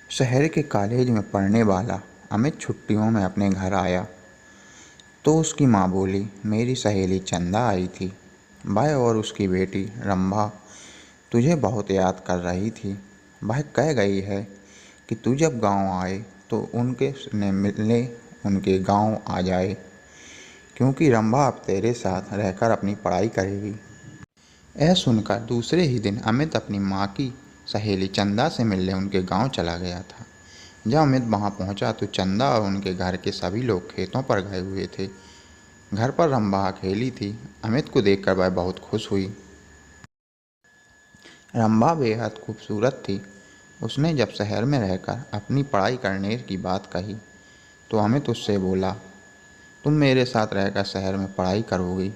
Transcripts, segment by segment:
शहर के कॉलेज में पढ़ने वाला अमित छुट्टियों में अपने घर आया तो उसकी माँ बोली, मेरी सहेली चंदा आई थी। वह और उसकी बेटी रंभा तुझे बहुत याद कर रही थी। वह कह गई है कि तू जब गांव आए तो उनके ने मिलने उनके गांव आ जाए, क्योंकि रंभा अब तेरे साथ रहकर अपनी पढ़ाई करेगी। यह सुनकर दूसरे ही दिन अमित अपनी माँ की सहेली चंदा से मिलने उनके गांव चला गया था। जब अमित वहां पहुंचा तो चंदा और उनके घर के सभी लोग खेतों पर गए हुए थे। घर पर रंभा अकेली थी। अमित को देखकर वह बहुत खुश हुई। रंभा बेहद खूबसूरत थी। उसने जब शहर में रहकर अपनी पढ़ाई करने की बात कही तो अमित उससे बोला, तुम मेरे साथ रहकर शहर में पढ़ाई करोगी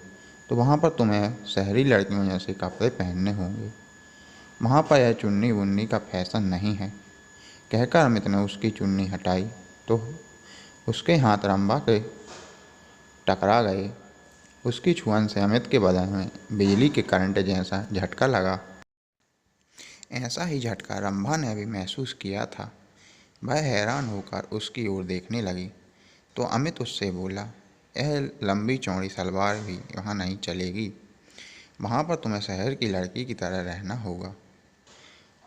तो वहाँ पर तुम्हें शहरी लड़कियों जैसे कपड़े पहनने होंगे। वहाँ पर यह चुन्नी वुन्नी का फैशन नहीं है। कहकर अमित ने उसकी चुन्नी हटाई तो उसके हाथ रंभा के टकरा गए। उसकी छुअन से अमित के बदन में बिजली के करंट जैसा झटका लगा। ऐसा ही झटका रंभा ने भी महसूस किया था। वह हैरान होकर उसकी ओर देखने लगी तो अमित उससे बोला, यह लंबी चौड़ी सलवार भी वहाँ नहीं चलेगी। वहाँ पर तुम्हें शहर की लड़की की तरह रहना होगा।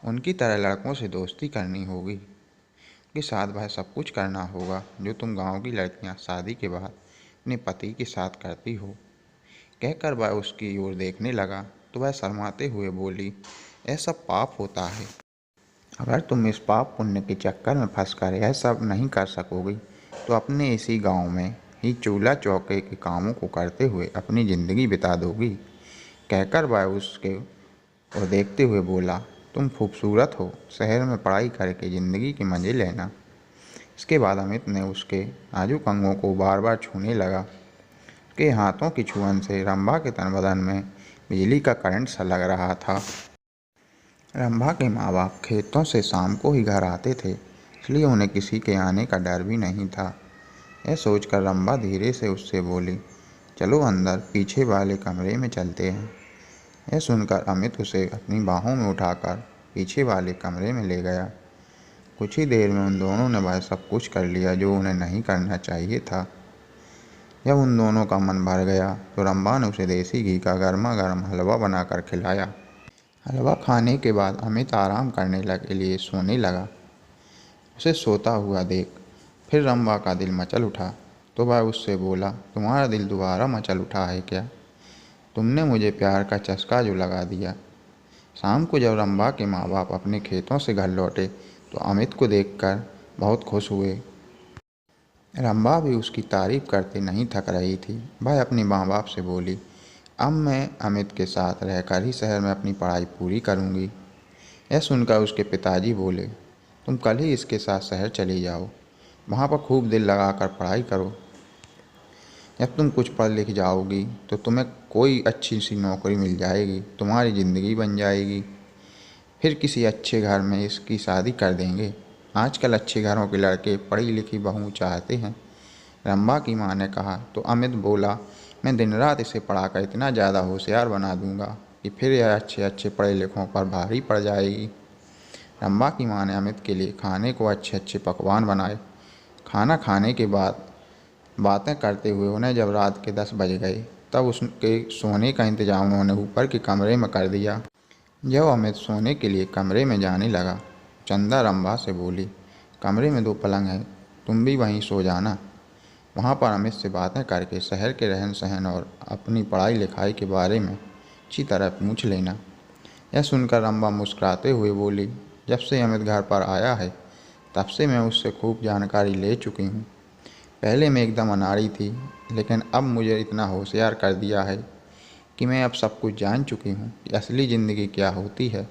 उनकी तरह लड़कों से दोस्ती करनी होगी। उनके साथ वह सब कुछ करना होगा जो तुम गांव की लड़कियां शादी के बाद अपने पति के साथ करती हो। कहकर वह उसकी ओर देखने लगा तो वह शर्माते हुए बोली, यह सब पाप होता है। अगर तुम इस पाप पुण्य के चक्कर में फंसकर यह सब नहीं कर सकोगी तो अपने इसी गांव में ही चूल्हा चौके के कामों को करते हुए अपनी ज़िंदगी बिता दोगी। कहकर वह उसके और देखते हुए बोला, तुम खूबसूरत हो, शहर में पढ़ाई करके ज़िंदगी के मज़े लेना। इसके बाद अमित ने उसके नाजुक अंगों को बार बार छूने लगा। उसके हाथों की छुअन से रंभा के तन बदन में बिजली का करंट सा लग रहा था। रंभा के माँ बाप खेतों से शाम को ही घर आते थे, इसलिए उन्हें किसी के आने का डर भी नहीं था। यह सोचकर रंभा धीरे से उससे बोली, चलो अंदर पीछे वाले कमरे में चलते हैं। यह सुनकर अमित उसे अपनी बाहों में उठाकर पीछे वाले कमरे में ले गया। कुछ ही देर में उन दोनों ने वह सब कुछ कर लिया जो उन्हें नहीं करना चाहिए था। जब उन दोनों का मन भर गया तो रंभा ने उसे देसी घी का गर्मा गर्म हलवा बनाकर खिलाया। हलवा खाने के बाद अमित आराम करने के लिए सोने लगा। उसे सोता हुआ देख फिर रंभा का दिल मचल उठा तो वह उससे बोला, तुम्हारा दिल दोबारा मचल उठा है क्या? तुमने मुझे प्यार का चस्का जो लगा दिया। शाम को जब रंभा के माँ बाप अपने खेतों से घर लौटे तो अमित को देखकर बहुत खुश हुए। रंभा भी उसकी तारीफ करते नहीं थक रही थी। वह अपने माँ बाप से बोली, अब मैं अमित के साथ रहकर ही शहर में अपनी पढ़ाई पूरी करूँगी। यह सुनकर उसके पिताजी बोले, तुम कल ही इसके साथ शहर चली जाओ, वहाँ पर खूब दिल लगाकर पढ़ाई करो। जब तुम कुछ पढ़ लिख जाओगी तो तुम्हें कोई अच्छी सी नौकरी मिल जाएगी, तुम्हारी ज़िंदगी बन जाएगी। फिर किसी अच्छे घर में इसकी शादी कर देंगे। आजकल अच्छे घरों के लड़के पढ़ी लिखी बहू चाहते हैं। रंभा की माँ ने कहा तो अमित बोला, मैं दिन रात इसे पढ़ाकर इतना ज़्यादा होशियार बना दूंगा कि फिर यह अच्छे अच्छे पढ़े लिखों पर भारी पड़ जाएगी। रंभा की माँ ने अमित के लिए खाने को अच्छे अच्छे पकवान बनाए। खाना खाने के बाद बातें करते हुए उन्हें जब रात के 10 बज गए तब उसके सोने का इंतजाम उन्होंने ऊपर के कमरे में कर दिया। जब अमित सोने के लिए कमरे में जाने लगा, चंदा रंभा से बोली, कमरे में 2 पलंग हैं, तुम भी वहीं सो जाना। वहाँ पर अमित से बातें करके शहर के रहन सहन और अपनी पढ़ाई लिखाई के बारे में अच्छी तरह पूछ लेना। यह सुनकर रंभा मुस्कुराते हुए बोली, जब से अमित घर पर आया है तब से मैं उससे खूब जानकारी ले चुकी हूँ। पहले मैं एकदम अनाड़ी थी, लेकिन अब मुझे इतना होशियार कर दिया है कि मैं अब सब कुछ जान चुकी हूँ कि असली ज़िंदगी क्या होती है।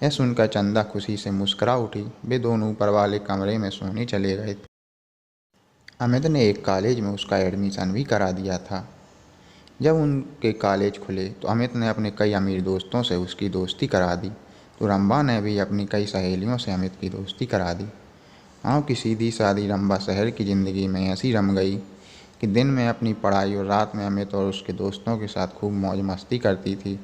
यह सुनकर चंदा खुशी से मुस्कुरा उठी। वे दोनों ऊपर वाले कमरे में सोने चले गए। अमित ने एक कॉलेज में उसका एडमिशन भी करा दिया था। जब उनके कॉलेज खुले तो अमित ने अपने कई अमीर दोस्तों से उसकी दोस्ती करा दी तो रंभा ने भी अपनी कई सहेलियों से अमित की दोस्ती करा दी। गाँव की सीधी सादी रंभा शहर की ज़िंदगी में ऐसी रम गई कि दिन में अपनी पढ़ाई और रात में अमित और उसके दोस्तों के साथ खूब मौज मस्ती करती थी।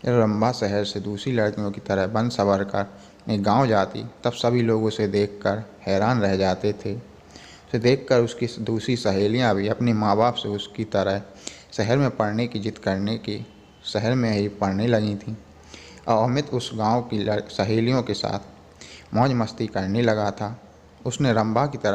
जब रंभा शहर से दूसरी लड़कियों की तरह बन सवर कर एक गांव जाती तब सभी लोग उसे देखकर हैरान रह जाते थे। उसे देखकर उसकी दूसरी सहेलियां भी अपने माँ बाप से उसकी तरह शहर में पढ़ने की जिद करने की शहर में ही पढ़ने लगी थीं। और अमित उस गांव की सहेलियों के साथ मौज मस्ती करने लगा था। उसने रंभा की तरह